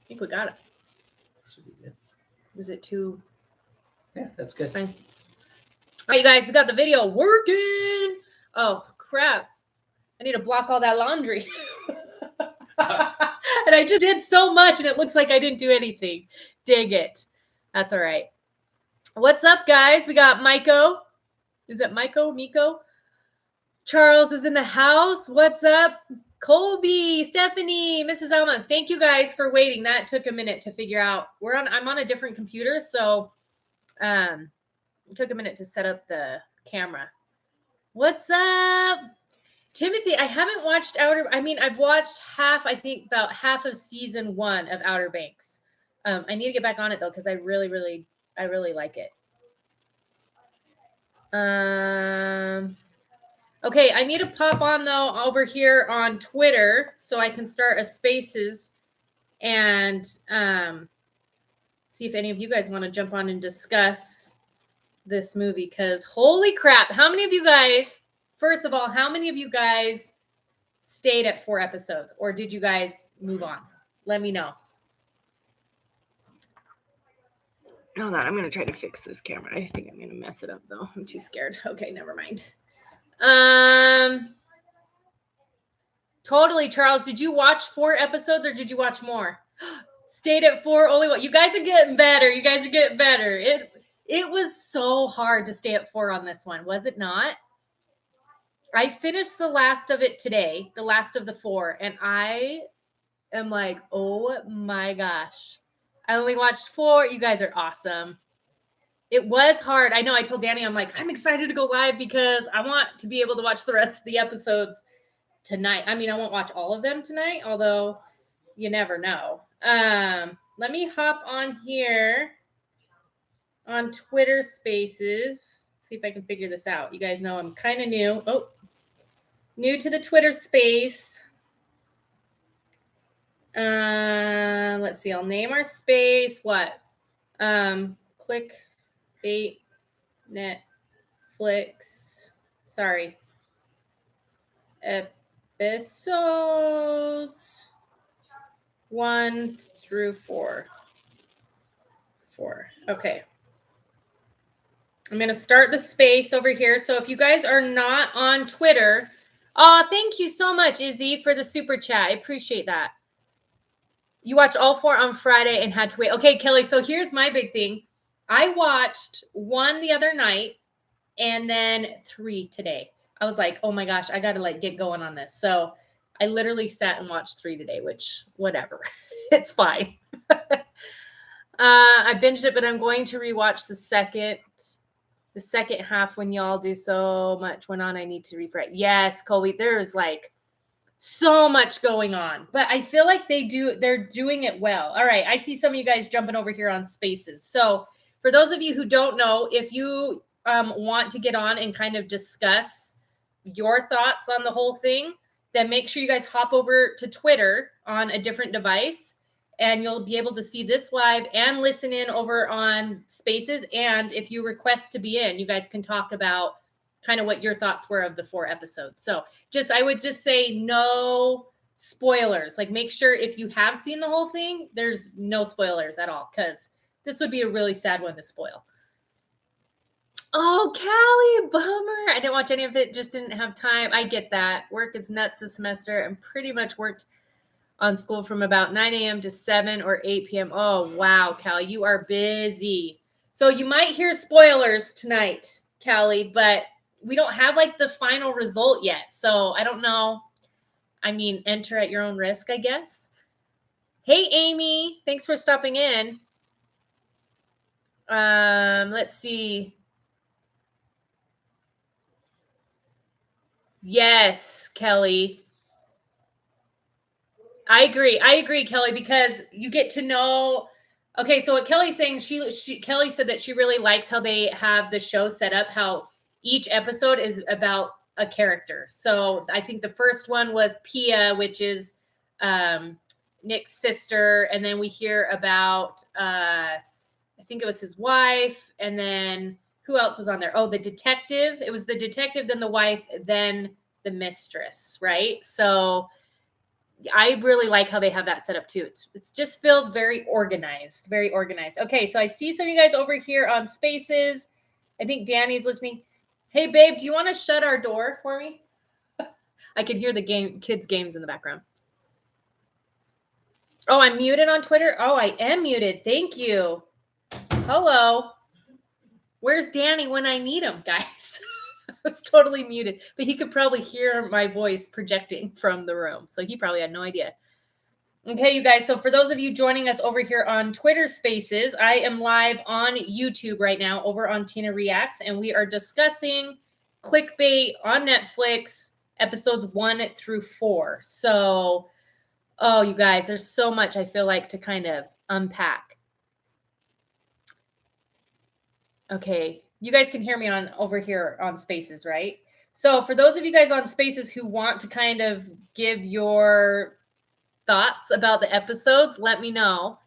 think we got it. Should be good. Is it too? Yeah, that's good. Fine. All right, you guys, we got the video working. Oh, crap. I need to block all that laundry. And I just did so much, and it looks like I didn't do anything. Dig it. That's all right. What's up, guys? We got Miko. Is it Miko? Charles is in the house. What's up? Colby, Stephanie, Mrs. Alma. Thank you guys for waiting. That took a minute to figure out. I'm on a different computer, so it took a minute to set up the camera. What's up? Timothy, I haven't watched I've watched about half of season 1 of Outer Banks. I need to get back on it though, because I really like it. Okay, I need to pop on though over here on Twitter so I can start a Spaces and see if any of you guys want to jump on and discuss this movie, because holy crap, how many of you guys, first of all, how many of you guys stayed at 4 episodes, or did you guys move on? Let me know. Hold on, I'm going to try to fix this camera. I think I'm going to mess it up though. I'm too scared. Okay, never mind. Totally, Charles. Did you watch 4 episodes or did you watch more? Stayed at 4, only 1. You guys are getting better. It was so hard to stay at 4 on this one, was it not? I finished the last of it today, the last of the 4, and I am like, oh my gosh. I only watched 4. You guys are awesome. It was hard. I know. I told Danny, I'm like, I'm excited to go live because I want to be able to watch the rest of the episodes tonight. I mean, I won't watch all of them tonight, although you never know. Let me hop on here on Twitter Spaces. Let's see if I can figure this out. You guys know I'm kind of new. Oh, new to the Twitter space. Let's see. I'll name our space what? Clickbait Netflix. Sorry. Episodes 1 through 4. 4. Okay. I'm going to start the space over here. So if you guys are not on Twitter, thank you so much, Izzy, for the super chat. I appreciate that. You watched all 4 on Friday and had to wait. Okay, Kelly, so here's my big thing. I watched 1 the other night and then 3 today. I was like, oh my gosh, I got to get going on this. So I literally sat and watched 3 today, which whatever. It's fine. I binged it, but I'm going to rewatch the second half when y'all do. So much went on. I need to refresh. Yes, Colby, there is so much going on, but I feel like they're doing it well. All right. I see some of you guys jumping over here on Spaces. So for those of you who don't know, if you want to get on and kind of discuss your thoughts on the whole thing, then make sure you guys hop over to Twitter on a different device, and you'll be able to see this live and listen in over on Spaces. And if you request to be in, you guys can talk about kind of what your thoughts were of the 4 episodes. So I would just say no spoilers. Make sure if you have seen the whole thing, there's no spoilers at all, because this would be a really sad one to spoil. Oh, Callie, bummer. I didn't watch any of it, just didn't have time. I get that. Work is nuts this semester and pretty much worked on school from about 9 a.m. to 7 or 8 p.m. Oh, wow, Callie, you are busy. So you might hear spoilers tonight, Callie, but we don't have the final result yet. So I don't know. I mean, enter at your own risk, I guess. Hey, Amy, thanks for stopping in. Let's see. Yes, Kelly. I agree, Kelly, because you get to know. Okay, so what Kelly's saying, Kelly said that she really likes how they have the show set up, how each episode is about a character. So I think the first one was Pia, which is Nick's sister, and then we hear about I think it was his wife, and then who else was on there? Oh, the detective. It was the detective, then the wife, then the mistress, right? So I really like how they have that set up too. It just feels very organized, very organized. Okay, so I see some of you guys over here on Spaces. I think Danny's listening. Hey, babe, do you want to shut our door for me? I can hear the kids' games in the background. Oh, I'm muted on Twitter? Oh, I am muted. Thank you. Hello. Where's Danny when I need him, guys? I was totally muted, but he could probably hear my voice projecting from the room. So he probably had no idea. Okay, you guys. So for those of you joining us over here on Twitter Spaces, I am live on YouTube right now over on Tina Reacts, and we are discussing Clickbait on Netflix, episodes 1 through 4. So, oh, you guys, there's so much I feel like to kind of unpack. Okay, you guys can hear me on over here on Spaces, right? So for those of you guys on Spaces who want to kind of give your thoughts about the episodes, let me know.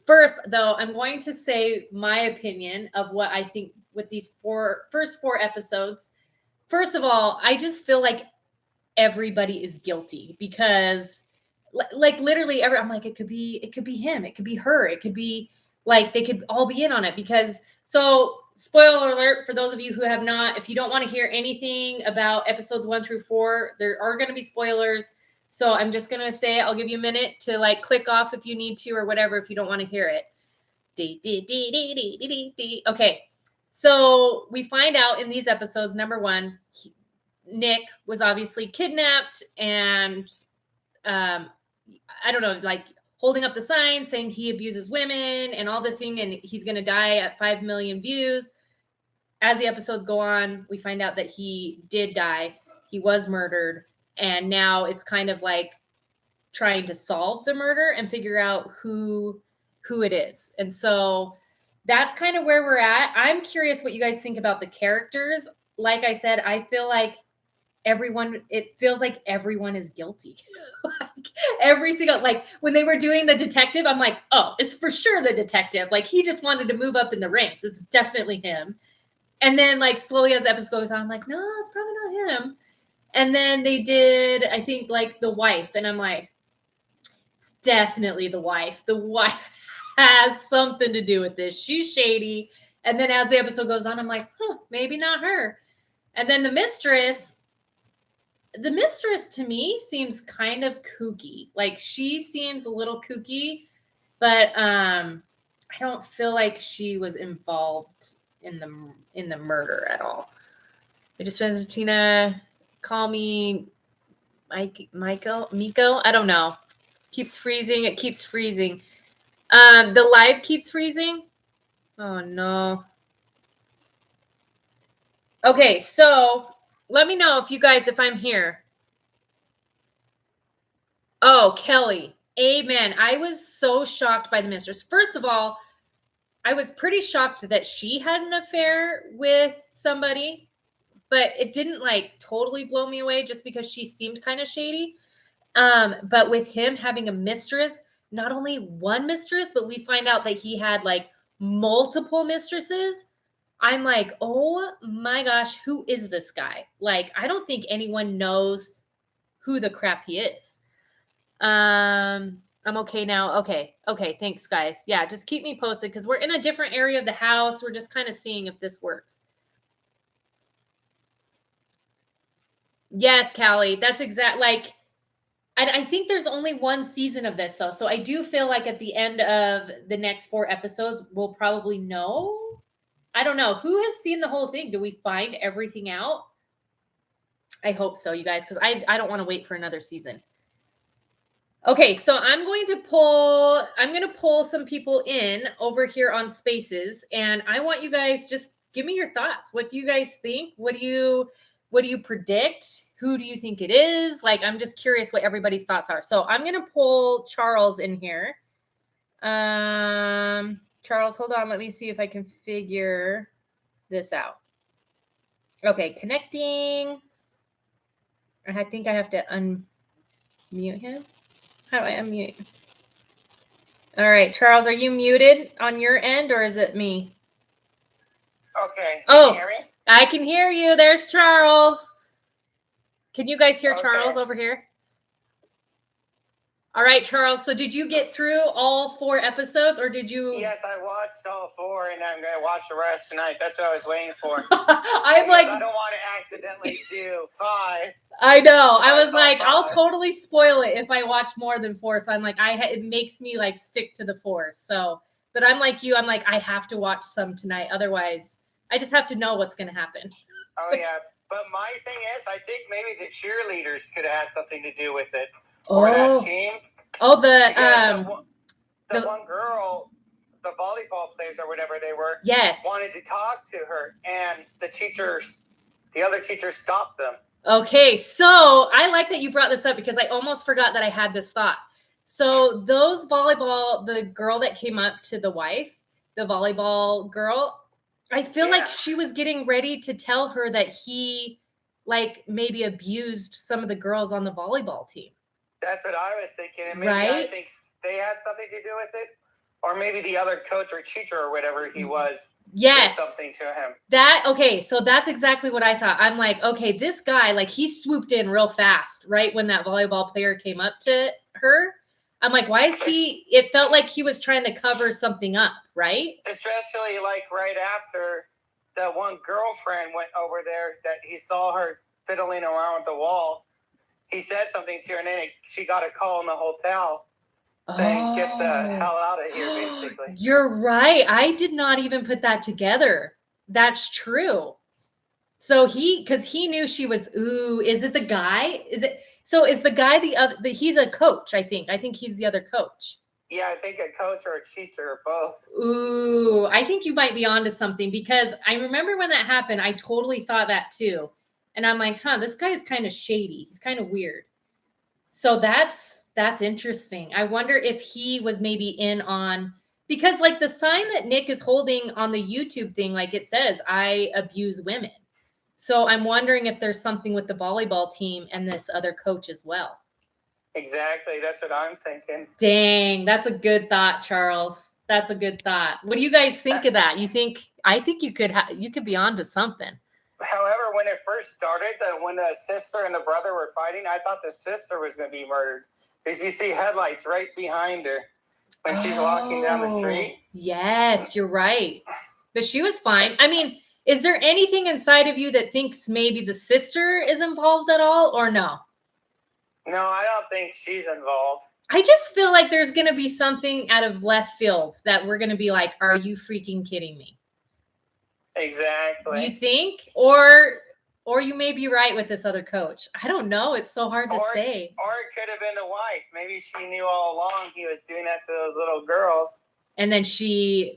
First, though, I'm going to say my opinion of what I think with these first four episodes. First of all, I just feel like everybody is guilty because like literally I'm like, it could be him, it could be her, it could be like they could all be in on it because so spoiler alert for those of you who have not, if you don't want to hear anything about episodes 1 through 4, there are going to be spoilers. So I'm just going to say, I'll give you a minute to like click off if you need to or whatever if you don't want to hear it. Okay. So we find out in these episodes, number 1, Nick was obviously kidnapped and I don't know, like holding up the sign saying he abuses women and all this thing, and he's going to die at 5 million views. As the episodes go on, we find out that he did die. He was murdered. And now it's kind of like trying to solve the murder and figure out who it is. And so that's kind of where we're at. I'm curious what you guys think about the characters. Like I said, I feel like it feels like everyone is guilty. Like every single, like when they were doing the detective, I'm like, oh, it's for sure the detective. Like he just wanted to move up in the ranks. It's definitely him. And then like slowly as the episode goes on, I'm like, no, it's probably not him. And then they did, I think, like the wife. And I'm like, it's definitely the wife. The wife has something to do with this. She's shady. And then as the episode goes on, I'm like, maybe not her. And then the mistress to me seems kind of kooky. Like she seems a little kooky, but I don't feel like she was involved in the murder at all. I just finished Tina. Call me Miko. I don't know. Keeps freezing. It keeps freezing. The live keeps freezing. Oh no. Okay, so let me know if I'm here. Oh, Kelly. Amen. I was so shocked by the mistress. First of all, I was pretty shocked that she had an affair with somebody, but it didn't like totally blow me away just because she seemed kind of shady. But with him having a mistress, not only one mistress, but we find out that he had like multiple mistresses. I'm like, oh my gosh, who is this guy? Like, I don't think anyone knows who the crap he is. I'm okay now. Okay. Thanks, guys. Yeah, just keep me posted because we're in a different area of the house. We're just kind of seeing if this works. Yes, Callie. That's exact. Like, I think there's only one season of this, though. So I do feel like at the end of the next 4 episodes, we'll probably know. I don't know. Who has seen the whole thing? Do we find everything out? I hope so, you guys, because I don't want to wait for another season. Okay, so I'm going to pull some people in over here on Spaces, and I want you guys just give me your thoughts. What do you guys think? What do you predict? Who do you think it is? Like, I'm just curious what everybody's thoughts are. So I'm gonna pull Charles in here. Charles, hold on. Let me see if I can figure this out. Okay, connecting. I think I have to unmute him. How do I unmute? All right, Charles, are you muted on your end or is it me? Okay. Oh, Can you hear me? I can hear you. There's Charles. Can you guys hear Charles over here? All right, Charles. So did you get through all 4 episodes or did you? Yes, I watched all 4 and I'm going to watch the rest tonight. That's what I was waiting for. I'm like, I don't want to accidentally do 5. I know. I was saw like, I'll 5. totally spoil it if I watch more than 4. So I'm like, it makes me like stick to the 4. So, but I'm like you. I'm like, I have to watch some tonight. Otherwise, I just have to know what's going to happen. Oh, yeah. But my thing is, I think maybe the cheerleaders could have had something to do with it. Or that team. Oh, the one girl, the volleyball players or whatever they were, yes, wanted to talk to her, and the other teachers stopped them. Okay, so I like that you brought this up because I almost forgot that I had this thought. So those volleyball, the girl that came up to the wife, the volleyball girl, I feel like she was getting ready to tell her that he like maybe abused some of the girls on the volleyball team. That's what I was thinking. And maybe I think they had something to do with it. Or maybe the other coach or teacher or whatever he was did something to him. Okay, so that's exactly what I thought. I'm like, okay, this guy, like he swooped in real fast, right? When that volleyball player came up to her. I'm like, why is he? It felt like he was trying to cover something up, right? Especially like right after the one girlfriend went over there that he saw her fiddling around with the wall. He said something to her, and then she got a call in the hotel saying, get the hell out of here, basically. You're right. I did not even put that together. That's true. So because he knew she was, is it the guy? Is the guy he's a coach, I think. I think he's the other coach. Yeah, I think a coach or a teacher or both. Ooh, I think you might be onto something because I remember when that happened, I totally thought that too. And I'm like, this guy is kind of shady. He's kind of weird. So that's interesting. I wonder if he was maybe in on, because like the sign that Nick is holding on the YouTube thing, like it says, I abuse women. So I'm wondering if there's something with the volleyball team and this other coach as well. Exactly. That's what I'm thinking. Dang, that's a good thought, Charles. That's a good thought. What do you guys think of that? I think you could be onto something. However, when it first started, when the sister and the brother were fighting, I thought the sister was going to be murdered. Because you see headlights right behind her when she's walking down the street. Yes, you're right. But she was fine. I mean, is there anything inside of you that thinks maybe the sister is involved at all or no? No, I don't think she's involved. I just feel like there's going to be something out of left field that we're going to be like, are you freaking kidding me? Exactly. You think? Or you may be right with this other coach. I don't know. It's so hard to say. Or it could have been the wife. Maybe she knew all along he was doing that to those little girls. And then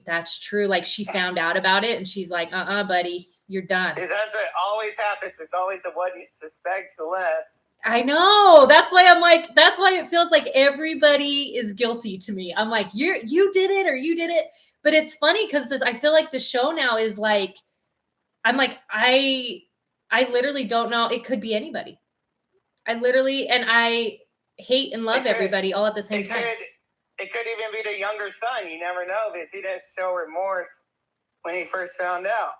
that's true. Like she found out about it and she's like, buddy, you're done. Because that's what always happens. It's always the one you suspect the less. I know. That's why it feels like everybody is guilty to me. I'm like, you did it or you did it. But it's funny because I feel like the show now is like, I'm like, I literally don't know. It could be anybody. And I hate and love everybody all at the same time. It could even be the younger son. You never know because he didn't show remorse when he first found out.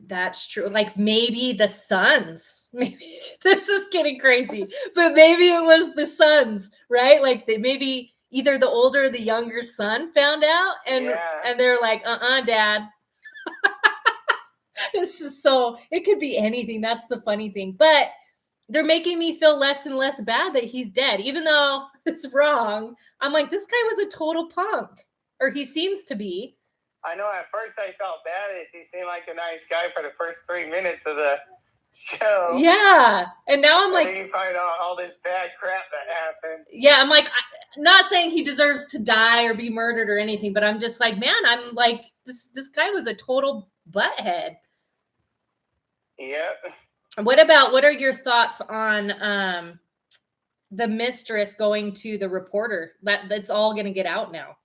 That's true. Like maybe the sons. Maybe this is getting crazy, but maybe it was the sons, right? Like maybe either the older or the younger son found out, and they're like, Dad. This is it could be anything. That's the funny thing, but they're making me feel less and less bad that he's dead, even though it's wrong. I'm like, this guy was a total punk, or he seems to be. I know at first I felt bad as he seemed like a nice guy for the first 3 minutes of the show. Yeah. And now I'm like, then you find out all this bad crap that happened. Yeah. I'm like, not saying he deserves to die or be murdered or anything, but I'm just like, man, I'm like, this guy was a total butthead. Yep. What are your thoughts on the mistress going to the reporter? That's all going to get out now.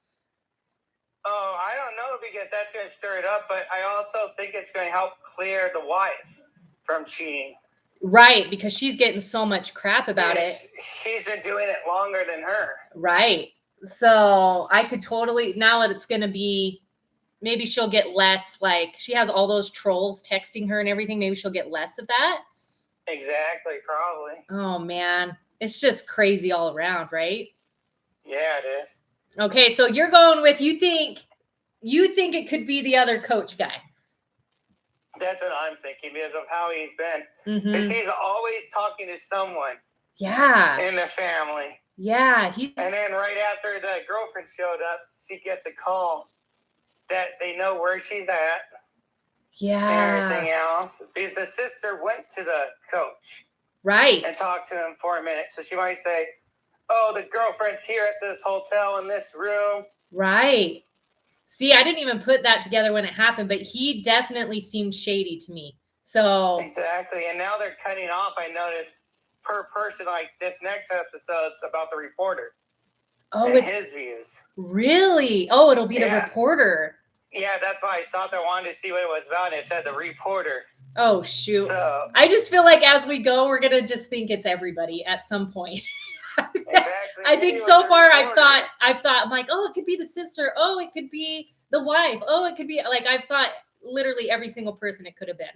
Oh, I don't know because that's going to stir it up, but I also think it's going to help clear the wife from cheating. Right, because she's getting so much crap about it. He's been doing it longer than her. Right. So I could totally, now that it's going to be, maybe she'll get less, like she has all those trolls texting her and everything. Maybe she'll get less of that. Exactly, probably. Oh, man. It's just crazy all around, right? Yeah, it is. Okay, so you're going with you think it could be the other coach guy. That's what I'm thinking because of how he's been. Mm-hmm. Because he's always talking to someone Yeah. in the family. Yeah. And then right after the girlfriend showed up, she gets a call that they know where she's at. Yeah. And everything else. Because the sister went to the coach. Right. And talked to him for a minute. So she might say, oh, the girlfriend's here at this hotel in this room. Right. See, I didn't even put that together when it happened, but he definitely seemed shady to me. So exactly. And now they're cutting off, I noticed, per person. Like this next episode's about the reporter. Oh, and his views. Really? Oh, it'll be the reporter. Yeah, that's why I stopped. I wanted to see what it was about. And it said the reporter. Oh, shoot. So, I just feel like as we go, we're going to just think it's everybody at some point. exactly. I think so far I've thought, I'm like, oh, it could be the sister. Oh, it could be the wife. Oh, it could be like, I've thought literally every single person it could have been.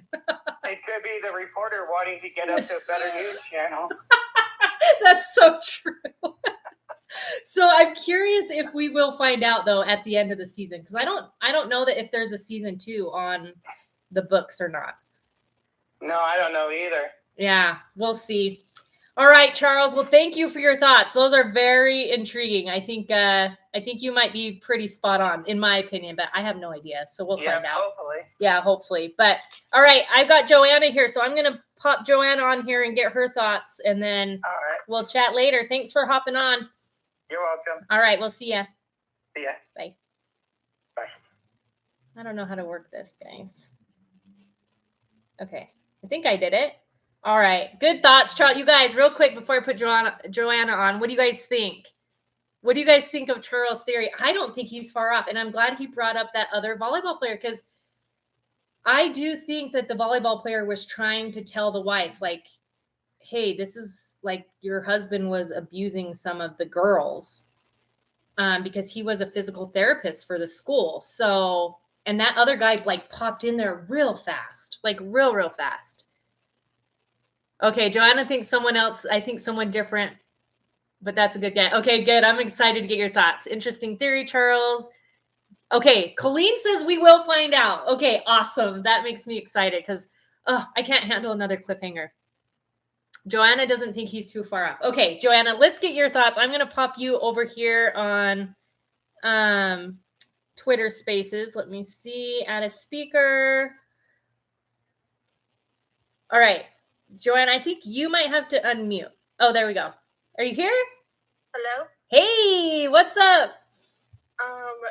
It could be the reporter wanting to get up to a better news channel. That's so true. So I'm curious if we will find out though at the end of the season, because I don't know that if there's a season 2 on the books or not. No, I don't know either. Yeah, we'll see. All right, Charles. Well, thank you for your thoughts. Those are very intriguing. I think you might be pretty spot on, in my opinion, but I have no idea. So we'll find out. Hopefully. Yeah, hopefully. But all right, I've got Joanna here, so I'm gonna pop Joanna on here and get her thoughts, and then we'll chat later. Thanks for hopping on. You're welcome. All right, we'll see ya. See ya. Bye. Bye. I don't know how to work this, guys. Okay, I think I did it. All right, good thoughts, Charles. You guys, real quick before I put Joanna on, what do you guys think? What do you guys think of Charles' theory? I don't think he's far off, and I'm glad he brought up that other volleyball player, because I do think that the volleyball player was trying to tell the wife, like, hey, this is like your husband was abusing some of the girls, because he was a physical therapist for the school. So, and that other guy like popped in there real fast, like real fast. Okay, Joanna thinks someone else. I think someone different, but that's a good guy. Okay, good. I'm excited to get your thoughts. Interesting theory, Charles. Okay, Colleen says we will find out. Okay, awesome. That makes me excited because I can't handle another cliffhanger. Joanna doesn't think he's too far off. Okay, Joanna, let's get your thoughts. I'm going to pop you over here on Twitter Spaces. Let me see. Add a speaker. All right. Joanna, I think you might have to unmute. Oh, there we go. Are you here? Hello? Hey, what's up?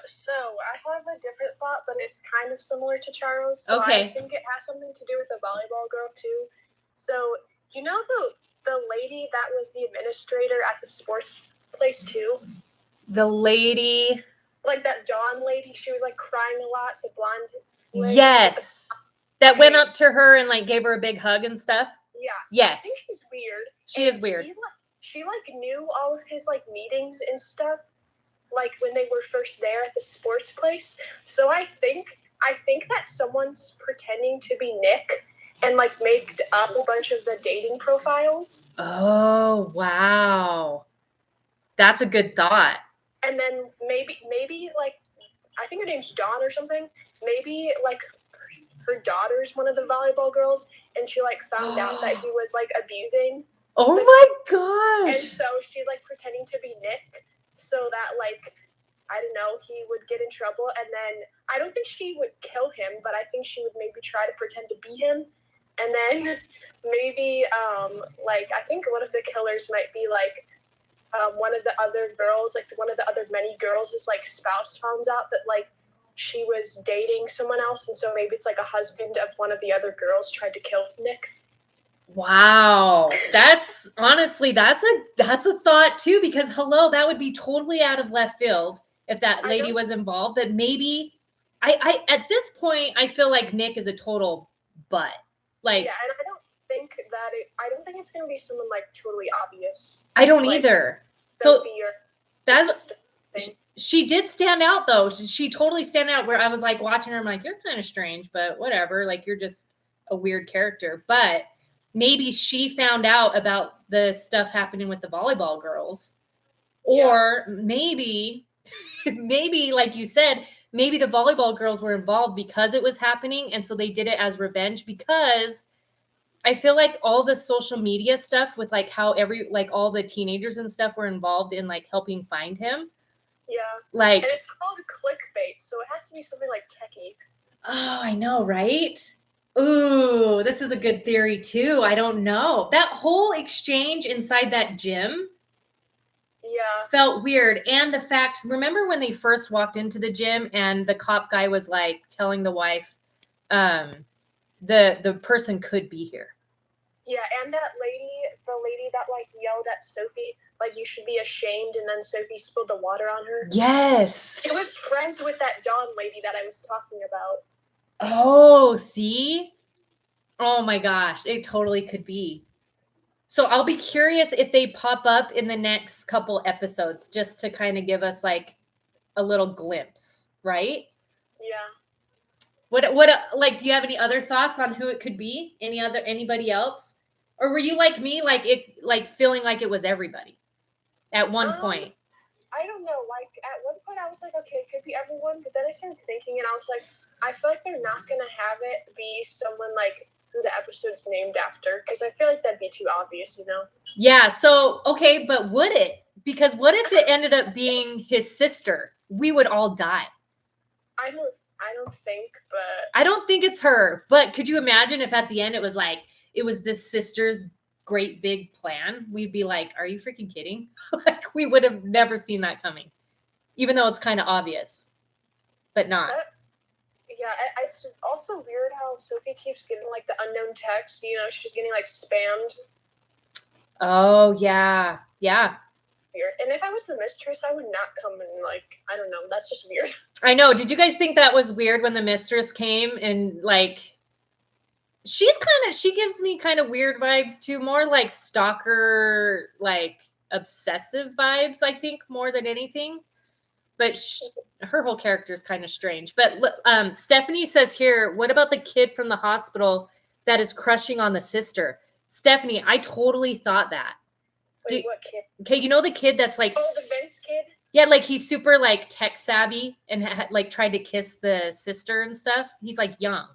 So I have a different thought, but it's kind of similar to Charles. So Okay. I think it has something to do with the volleyball girl too. So you know the lady that was the administrator at the sports place too? The lady. Like that Dawn lady, she was like crying a lot, the blonde lady. Yes. That went up to her and like gave her a big hug and stuff. Yeah. Yes. I think she's weird. She is weird. She like knew all of his like meetings and stuff, like when they were first there at the sports place. So I think that someone's pretending to be Nick and like made up a bunch of the dating profiles. Oh, wow. That's a good thought. And then maybe like, I think her name's Dawn or something. Maybe like her daughter's one of the volleyball girls, and she like found out that he was like abusing. Oh my gosh. And so she's like pretending to be Nick so that like, I don't know, he would get in trouble. And then I don't think she would kill him, but I think she would maybe try to pretend to be him. And then maybe like I think one of the killers might be like one of the other girls, like one of the other many girls, his like spouse finds out that like she was dating someone else, and so maybe it's like a husband of one of the other girls tried to kill Nick. Wow. That's honestly, that's a thought too, because hello, that would be totally out of left field if that lady was involved. But maybe I at this point I feel like Nick is a total butt. Like, yeah, and I don't think it's gonna be someone like totally obvious. I don't either. So that's she did stand out though. She totally stand out where I was like watching her. I'm like, you're kind of strange, but whatever. Like, you're just a weird character. But maybe she found out about the stuff happening with the volleyball girls. Or maybe, maybe like you said, maybe the volleyball girls were involved because it was happening. And so they did it as revenge, because I feel like all the social media stuff with like how all the teenagers and stuff were involved in like helping find him. Yeah. Like, And it's called clickbait, so it has to be something like techie. oh, I know, right? Ooh, this is a good theory too. I don't know. That whole exchange inside that gym Yeah. felt weird. And the fact, remember when they first walked into the gym and the cop guy was like telling the wife, the person could be here. Yeah, and that lady, the lady that like yelled at Sophie, like you should be ashamed, and then Sophie spilled the water on her. Yes. It was friends with that Dawn lady that I was talking about. Oh, see? Oh my gosh, it totally could be. So I'll be curious if they pop up in the next couple episodes, just to kind of give us like a little glimpse, right? Yeah. What like, do you have any other thoughts on who it could be? Anybody else? Or were you like me, like feeling like it was everybody at one point? I don't know. Like at one point I was like, okay, it could be everyone, but then I started thinking and I was like, I feel like they're not gonna have it be someone like who the episode's named after, because I feel like that'd be too obvious, you know? Yeah, so okay, but would it? Because what if it ended up being his sister? We would all die. I don't think, but I don't think it's her. But could you imagine if at the end it was like it was this sister's great big plan? We'd be like, are you freaking kidding? Like, we would have never seen that coming. Even though it's kind of obvious. But not. yeah, it's also weird how Sophie keeps getting like the unknown text, you know, she's getting like spammed. Oh, yeah. Yeah. Weird. And if I was the mistress, I would not come and like, I don't know, that's just weird. I know. Did you guys think that was weird when the mistress came and like she gives me kind of weird vibes too, more like stalker, like obsessive vibes, I think, more than anything. But her whole character is kind of strange. But Stephanie says here, what about the kid from the hospital that is crushing on the sister? Stephanie, I totally thought that. Wait, what kid? Okay, you know the kid that's like, oh, the Vince kid? Yeah, like he's super like tech savvy and like tried to kiss the sister and stuff. He's like young.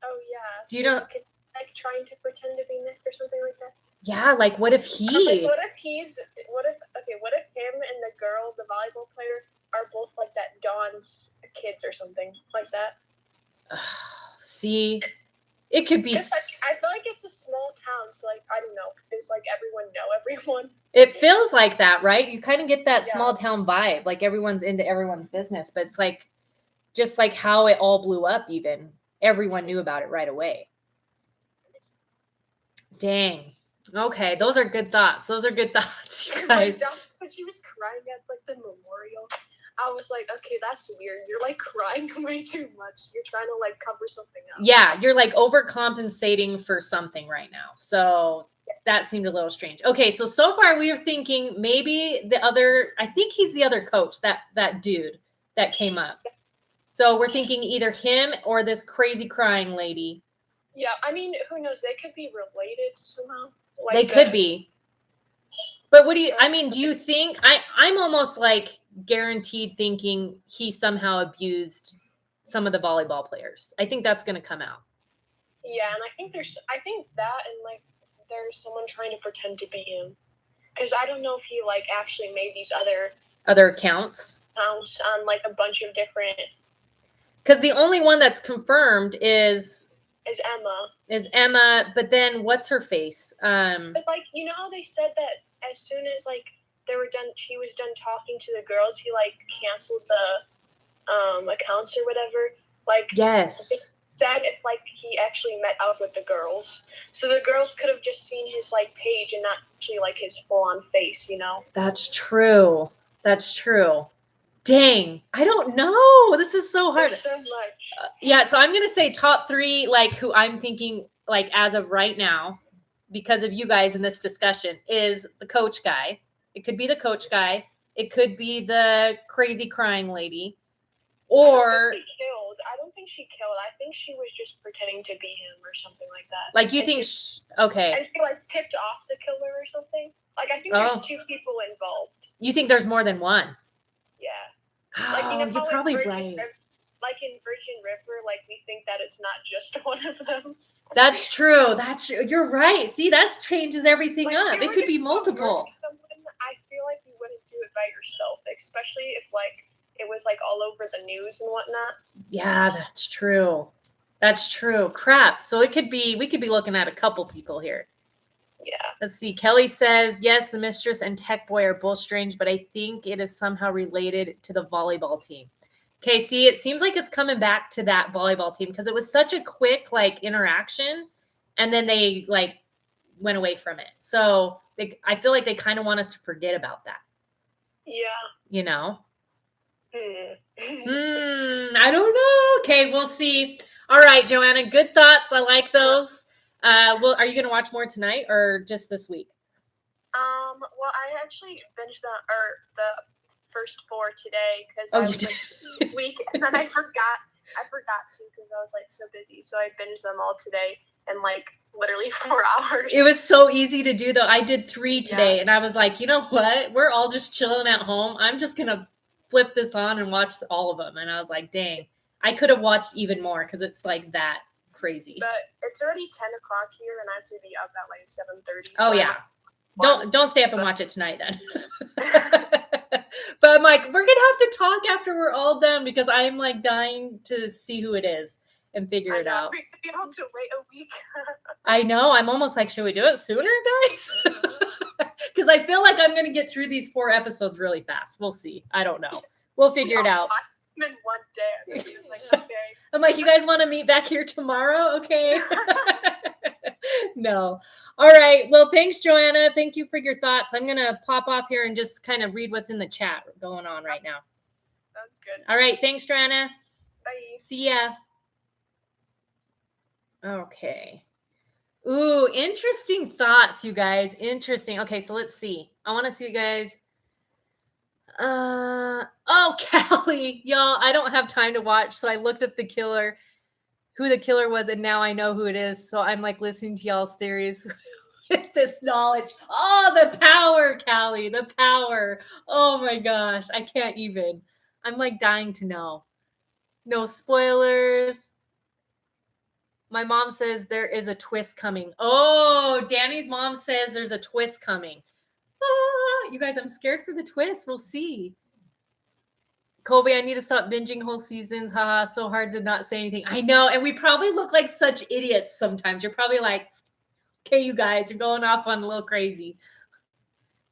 Oh yeah. Do you know? Like trying to pretend to be Nick or something like that. Yeah, like what if he? Like, what if him and the girl, the volleyball player, are both like that Dawn's kids or something like that? See, it could be. Like, I feel like it's a small town, so like I don't know. It's like everyone know everyone. It feels like that, right? You kind of get that small town vibe, like everyone's into everyone's business, but it's like just like how it all blew up. Even everyone knew about it right away. Dang. Okay, those are good thoughts. Those are good thoughts, you guys. When she was crying at like the memorial, I was like, okay, that's weird. You're like crying way too much. You're trying to like cover something up. Yeah, you're like overcompensating for something right now. So that seemed a little strange. Okay, so far we were thinking maybe I think he's the other coach, that dude that came up. So we're thinking either him or this crazy crying lady. Yeah, I mean, who knows? They could be related somehow. Like they could be. But do you think, I'm almost like guaranteed thinking he somehow abused some of the volleyball players. I think that's going to come out. Yeah, and I think that and like there's someone trying to pretend to be him. Because I don't know if he like actually made these other accounts on like a bunch of different. Because the only one that's confirmed is Emma, but then what's her face? But like, you know how they said that as soon as like he was done talking to the girls, he like canceled the accounts or whatever. Like, yes, said if like he actually met up with the girls, so the girls could have just seen his like page and not actually like his full-on face, you know. That's true. Dang, I don't know. This is so hard. There's so much. Yeah, so I'm gonna say top 3, like who I'm thinking like as of right now, because of you guys in this discussion, is the coach guy. It could be the coach guy. It could be the crazy crying lady, or I don't think she killed. I think she was just pretending to be him or something like that. Like you think? Okay. And she like tipped off the killer or something. Like I think there's 2 people involved. You think there's more than one? Yeah. Oh, Like, you know, you're how probably in right. like in Virgin River, like we think that it's not just one of them. That's true. That's true. You're right. See, that changes everything Like, up. if you It were could be to go multiple. murder someone, I feel like you wouldn't do it by yourself, especially if like it was like all over the news and whatnot. Yeah, that's true. That's true. Crap. So we could be looking at a couple people here. Yeah. Let's see. Kelly says, yes, the mistress and tech boy are both strange, but I think it is somehow related to the volleyball team. Okay, see, it seems like it's coming back to that volleyball team because it was such a quick like interaction, and then they like went away from it. So I feel like they kind of want us to forget about that. Yeah. You know? Hmm. I don't know. Okay, we'll see. All right, Joanna, good thoughts. I like those. Well, are you going to watch more tonight or just this week? Well, I actually binged the first 4 today because Oh, I you was did. like week, and then I forgot to because I was like so busy. So I binged them all today in like literally 4 hours. It was so easy to do though. I did 3 today, Yeah. and I was like, you know what? We're all just chilling at home. I'm just gonna flip this on and watch all of them. And I was like, dang, I could have watched even more because it's like that crazy. But it's already 10 o'clock here, and I have to be up at like 7:30. Oh so yeah. I'm- Don't stay up and watch it tonight then. But I'm like, we're gonna have to talk after we're all done because I'm like dying to see who it is and figure it out. We're gonna be able to wait a week. I know. I'm almost like, should we do it sooner, guys? Because I feel like I'm going to get through these 4 episodes really fast. We'll see. I don't know. We'll figure it out. In one day. I was like, okay. I'm like, you guys want to meet back here tomorrow? Okay. No. All right. Well, thanks, Joanna. Thank you for your thoughts. I'm going to pop off here and just kind of read what's in the chat going on right now. That's good. All right. Thanks, Joanna. Bye. See ya. Okay. Ooh, interesting thoughts, you guys. Interesting. Okay, so let's see. I want to see you guys. Oh, Callie, y'all, I don't have time to watch, so I looked up who the killer was, and now I know who it is. So I'm like listening to y'all's theories with this knowledge. Oh, the power, Callie, the power. Oh my gosh, I can't even. I'm like dying to know. No spoilers. My mom says there is a twist coming. Oh, Danny's mom says there's a twist coming. Ah, you guys, I'm scared for the twist. We'll see. Colby, I need to stop binging whole seasons. Haha, so hard to not say anything. I know, and we probably look like such idiots sometimes. You're probably like, okay, you guys, you're going off on a little crazy.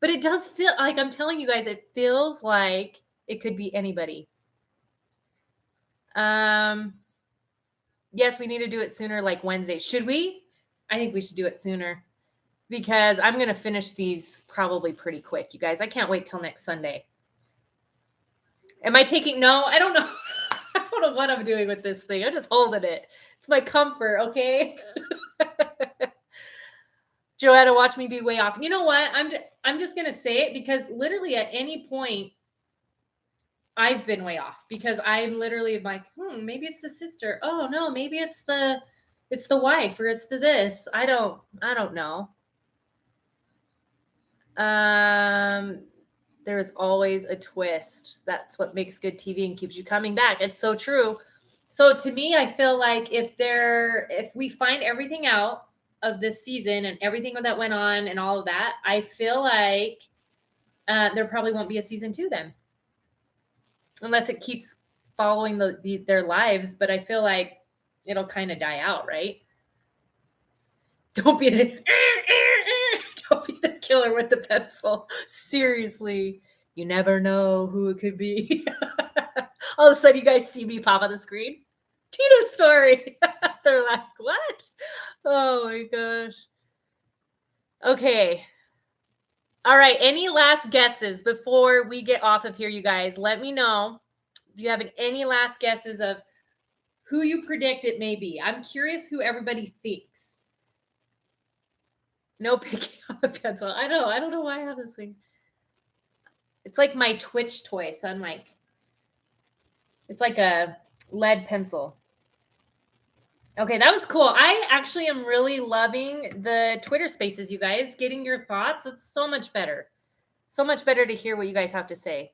But it does feel like, I'm telling you guys, it feels like it could be anybody. Yes, we need to do it sooner, like Wednesday. Should we? I think we should do it sooner because I'm going to finish these probably pretty quick, you guys. I can't wait till next Sunday. Am I taking? No, I don't know. I don't know what I'm doing with this thing. I'm just holding it. It's my comfort, okay? Joanna, watch me be way off. You know what? I'm just going to say it because literally at any point, I've been way off because I'm literally like, maybe it's the sister. Oh no, maybe it's the wife or it's the this. I don't know. There's always a twist. That's what makes good TV and keeps you coming back. It's so true. So to me, I feel like if we find everything out of this season and everything that went on and all of that, I feel like there probably won't be a season 2 then. Unless it keeps following their lives, but I feel like it'll kind of die out, right? Don't be the killer with the pencil. Seriously, you never know who it could be. All of a sudden, you guys see me pop on the screen. Tina's story. They're like, what? Oh my gosh. Okay. All right. Any last guesses before we get off of here, you guys? Let me know. Do you have any last guesses of who you predict it may be? I'm curious who everybody thinks. No picking on the pencil. I don't know why I have this thing. It's like my Twitch toy. So I'm like, it's like a lead pencil. Okay, that was cool. I actually am really loving the Twitter spaces, you guys. Getting your thoughts. It's so much better. So much better to hear what you guys have to say.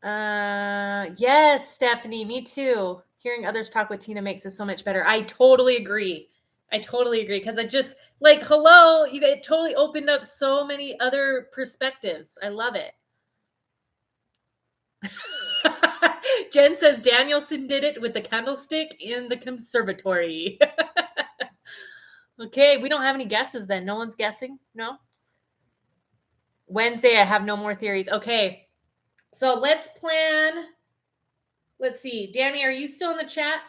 Yes, Stephanie, me too. Hearing others talk with Tina makes it so much better. I totally agree. Because I just like, hello, you guys totally opened up so many other perspectives. I love it. Jen says Danielson did it with the candlestick in the conservatory. Okay, we don't have any guesses then. No one's guessing? No? Wednesday, I have no more theories. Okay, so let's plan. Let's see. Danny, are you still in the chat?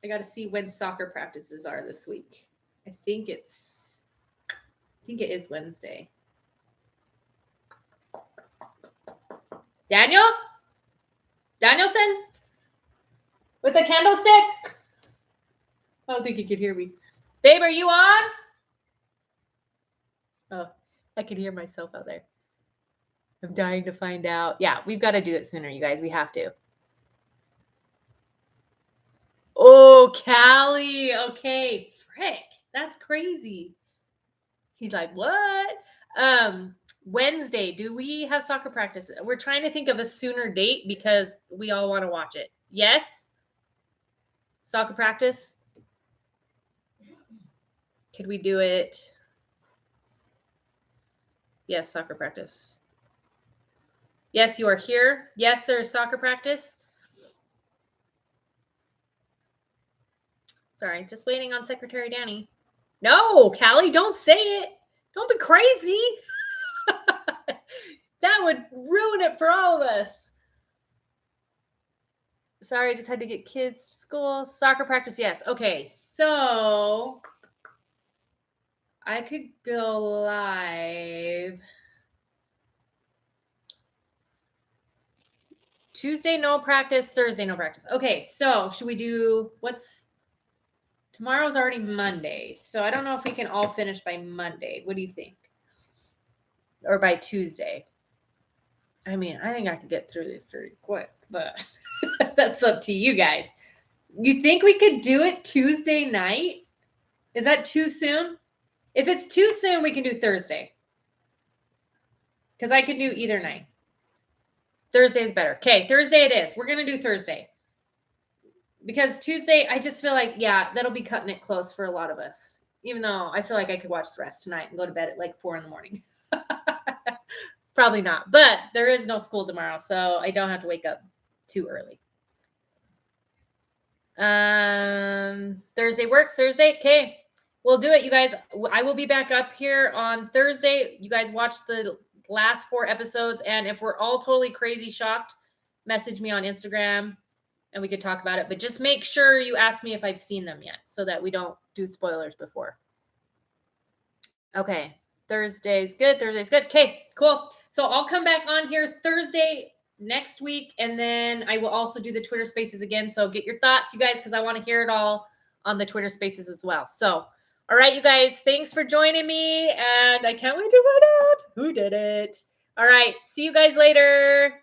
I got to see when soccer practices are this week. I think it is Wednesday. Danielson? With the candlestick? I don't think he could hear me. Babe, are you on? Oh, I can hear myself out there. I'm dying to find out. Yeah, we've got to do it sooner, you guys. We have to. Oh, Callie. Okay. Frick. That's crazy. He's like, what? Wednesday, do we have soccer practice? We're trying to think of a sooner date because we all want to watch it. Yes? Soccer practice? Could we do it? Yes, soccer practice. Yes, you are here. Yes, there is soccer practice. Sorry, just waiting on Secretary Danny. No, Callie, don't say it. Don't be crazy. That would ruin it for all of us. Sorry, I just had to get kids to school. Soccer practice, yes. Okay, so I could go live. Tuesday, no practice. Thursday, no practice. Okay, so should we do tomorrow's already Monday. So I don't know if we can all finish by Monday. What do you think? Or by Tuesday? I mean, I think I could get through this pretty quick, but that's up to you guys. You think we could do it Tuesday night? Is that too soon? If it's too soon, we can do Thursday. Because I can do either night. Thursday is better. Okay, Thursday it is. We're going to do Thursday. Because Tuesday, I just feel like, yeah, that'll be cutting it close for a lot of us. Even though I feel like I could watch the rest tonight and go to bed at like 4 a.m. Probably not. But there is no school tomorrow, so I don't have to wake up too early. Thursday works. Thursday. Okay. We'll do it, you guys. I will be back up here on Thursday. You guys watch the last 4 episodes. And if we're all totally crazy shocked, message me on Instagram and we could talk about it. But just make sure you ask me if I've seen them yet so that we don't do spoilers before. Okay. Thursday's good. Thursday's good. Okay, cool. So I'll come back on here Thursday next week. And then I will also do the Twitter spaces again. So get your thoughts, you guys, because I want to hear it all on the Twitter spaces as well. So, all right, you guys, thanks for joining me. And I can't wait to find out who did it. All right. See you guys later.